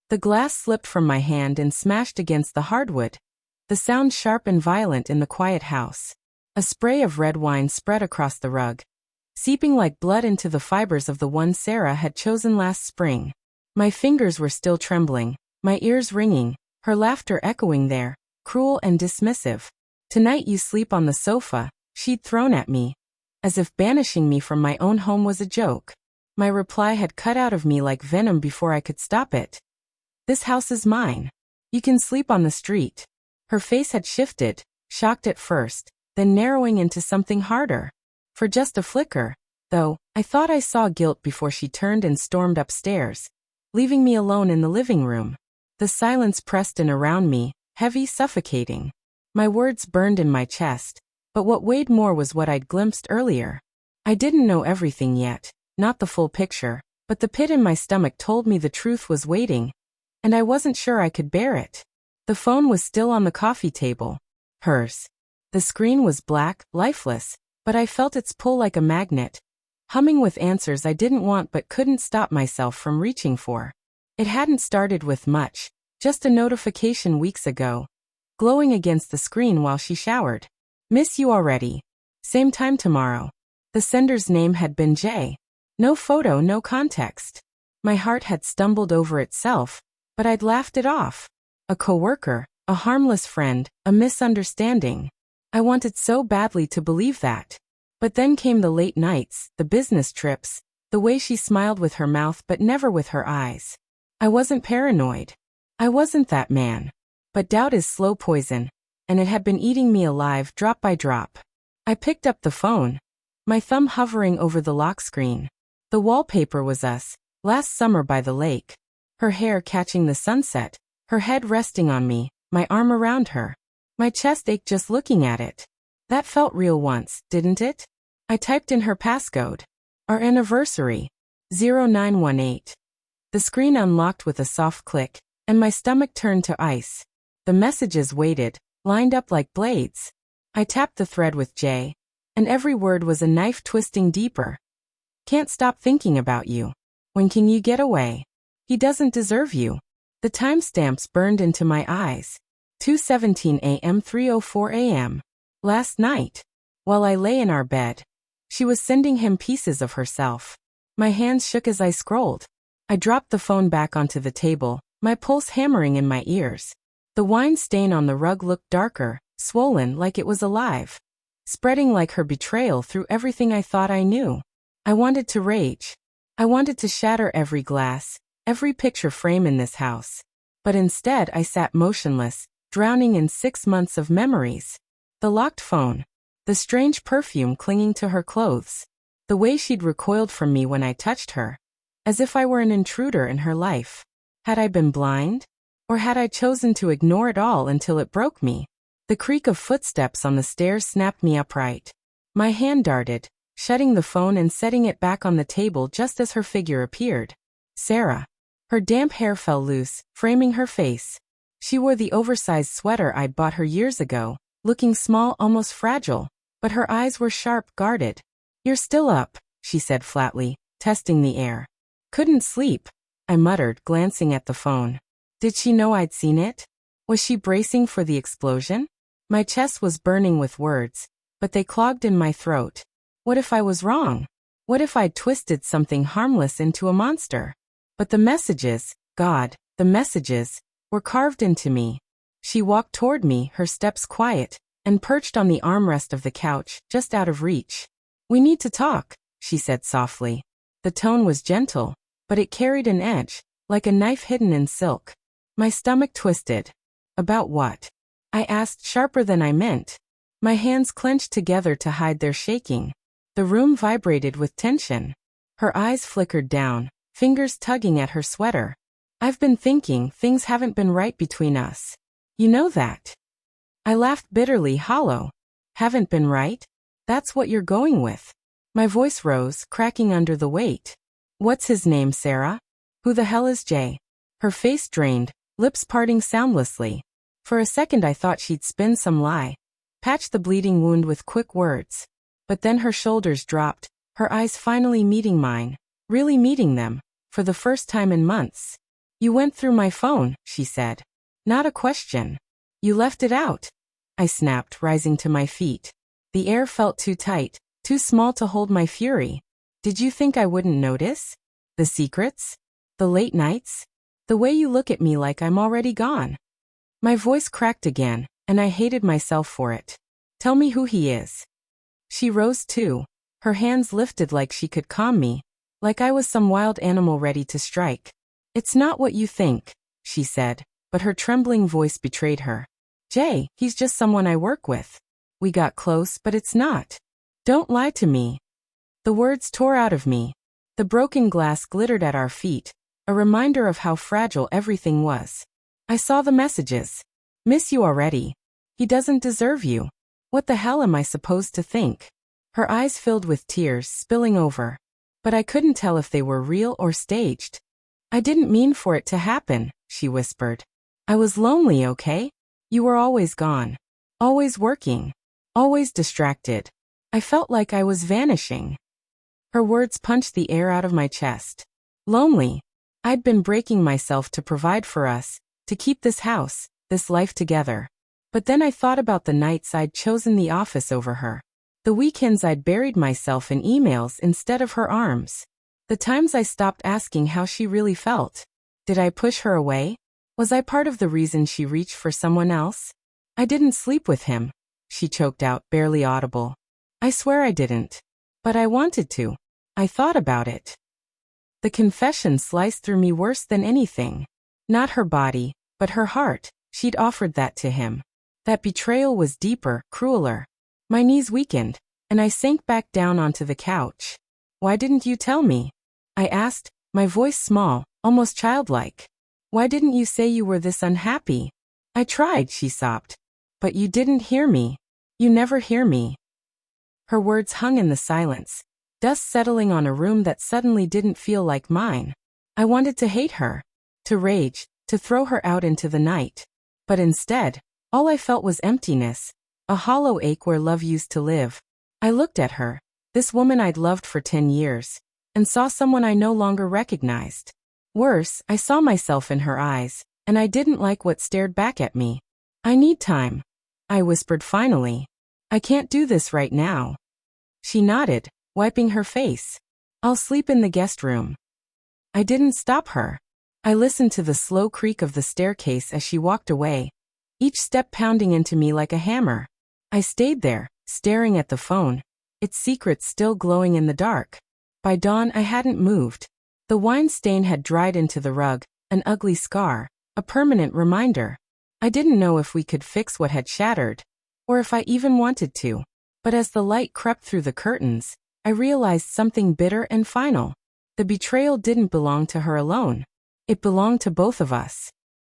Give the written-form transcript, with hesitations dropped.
The glass slipped from my hand and smashed against the hardwood, the sound sharp and violent in the quiet house. A spray of red wine spread across the rug, seeping like blood into the fibers of the one Sarah had chosen last spring. My fingers were still trembling, my ears ringing, her laughter echoing there, cruel and dismissive. "Tonight you sleep on the sofa," she'd thrown at me, as if banishing me from my own home was a joke. My reply had cut out of me like venom before I could stop it. "This house is mine. You can sleep on the street." Her face had shifted, shocked at first, then narrowing into something harder. For just a flicker, though, I thought I saw guilt before she turned and stormed upstairs, leaving me alone in the living room. The silence pressed in around me, heavy, suffocating. My words burned in my chest, but what weighed more was what I'd glimpsed earlier. I didn't know everything yet, not the full picture, but the pit in my stomach told me the truth was waiting, and I wasn't sure I could bear it. The phone was still on the coffee table. Hers. The screen was black, lifeless, but I felt its pull like a magnet, humming with answers I didn't want but couldn't stop myself from reaching for. It hadn't started with much, just a notification weeks ago, glowing against the screen while she showered. "Miss you already. Same time tomorrow." The sender's name had been Jay. No photo, no context. My heart had stumbled over itself, but I'd laughed it off. A coworker, a harmless friend, a misunderstanding. I wanted so badly to believe that. But then came the late nights, the business trips, the way she smiled with her mouth but never with her eyes. I wasn't paranoid. I wasn't that man. But doubt is slow poison, and it had been eating me alive drop by drop. I picked up the phone, my thumb hovering over the lock screen. The wallpaper was us, last summer by the lake. Her hair catching the sunset, her head resting on me, my arm around her. My chest ached just looking at it. That felt real once, didn't it? I typed in her passcode. Our anniversary. 0918. The screen unlocked with a soft click, and my stomach turned to ice. The messages waited, lined up like blades. I tapped the thread with J, and every word was a knife twisting deeper. "Can't stop thinking about you. When can you get away? He doesn't deserve you." The timestamps burned into my eyes. 2:17 a.m. 3:04 a.m. Last night, while I lay in our bed, she was sending him pieces of herself. My hands shook as I scrolled. I dropped the phone back onto the table, my pulse hammering in my ears. The wine stain on the rug looked darker, swollen like it was alive, spreading like her betrayal through everything I thought I knew. I wanted to rage. I wanted to shatter every glass, every picture frame in this house. But instead I sat motionless, drowning in 6 months of memories. The locked phone, the strange perfume clinging to her clothes, the way she'd recoiled from me when I touched her, as if I were an intruder in her life. Had I been blind? Or had I chosen to ignore it all until it broke me? The creak of footsteps on the stairs snapped me upright. My hand darted, shutting the phone and setting it back on the table just as her figure appeared. Sarah. Her damp hair fell loose, framing her face. She wore the oversized sweater I'd bought her years ago, looking small, almost fragile, but her eyes were sharp, guarded. "You're still up," she said flatly, testing the air. "Couldn't sleep," I muttered, glancing at the phone. Did she know I'd seen it? Was she bracing for the explosion? My chest was burning with words, but they clogged in my throat. What if I was wrong? What if I'd twisted something harmless into a monster? But the messages, God, the messages, were carved into me. She walked toward me, her steps quiet, and perched on the armrest of the couch, just out of reach. "We need to talk," she said softly. The tone was gentle, but it carried an edge, like a knife hidden in silk. My stomach twisted. "About what?" I asked, sharper than I meant. My hands clenched together to hide their shaking. The room vibrated with tension. Her eyes flickered down, fingers tugging at her sweater. "I've been thinking things haven't been right between us. You know that." I laughed bitterly, hollow. "Haven't been right? That's what you're going with." My voice rose, cracking under the weight. "What's his name, Sarah? Who the hell is Jay?" Her face drained, lips parting soundlessly. For a second I thought she'd spin some lie, patch the bleeding wound with quick words. But then her shoulders dropped, her eyes finally meeting mine, really meeting them, for the first time in months. You went through my phone, she said. Not a question. You left it out. I snapped, rising to my feet. The air felt too tight, too small to hold my fury. Did you think I wouldn't notice? The secrets? The late nights? The way you look at me like I'm already gone. My voice cracked again, and I hated myself for it. Tell me who he is. She rose too, her hands lifted like she could calm me, like I was some wild animal ready to strike. It's not what you think, she said, but her trembling voice betrayed her. Jay, he's just someone I work with. We got close, but it's not. Don't lie to me. The words tore out of me. The broken glass glittered at our feet, a reminder of how fragile everything was. I saw the messages. Miss you already. He doesn't deserve you. What the hell am I supposed to think? Her eyes filled with tears, spilling over. But I couldn't tell if they were real or staged. I didn't mean for it to happen, she whispered. I was lonely, okay? You were always gone. Always working. Always distracted. I felt like I was vanishing. Her words punched the air out of my chest. Lonely. I'd been breaking myself to provide for us, to keep this house, this life together. But then I thought about the nights I'd chosen the office over her. The weekends I'd buried myself in emails instead of her arms. The times I stopped asking how she really felt. Did I push her away? Was I part of the reason she reached for someone else? I didn't sleep with him, she choked out, barely audible. I swear I didn't. But I wanted to. I thought about it. The confession sliced through me worse than anything. Not her body, but her heart. She'd offered that to him. That betrayal was deeper, crueler. My knees weakened, and I sank back down onto the couch. Why didn't you tell me? I asked, my voice small, almost childlike. Why didn't you say you were this unhappy? I tried, she sobbed. But you didn't hear me. You never hear me. Her words hung in the silence, dust settling on a room that suddenly didn't feel like mine. I wanted to hate her, to rage, to throw her out into the night. But instead, all I felt was emptiness, a hollow ache where love used to live. I looked at her, this woman I'd loved for 10 years, and saw someone I no longer recognized. Worse, I saw myself in her eyes, and I didn't like what stared back at me. I need time, I whispered finally. I can't do this right now. She nodded, wiping her face. I'll sleep in the guest room. I didn't stop her. I listened to the slow creak of the staircase as she walked away, each step pounding into me like a hammer. I stayed there, staring at the phone, its secrets still glowing in the dark. By dawn I hadn't moved. The wine stain had dried into the rug, an ugly scar, a permanent reminder. I didn't know if we could fix what had shattered, or if I even wanted to. But as the light crept through the curtains, I realized something bitter and final. The betrayal didn't belong to her alone. It belonged to both of us.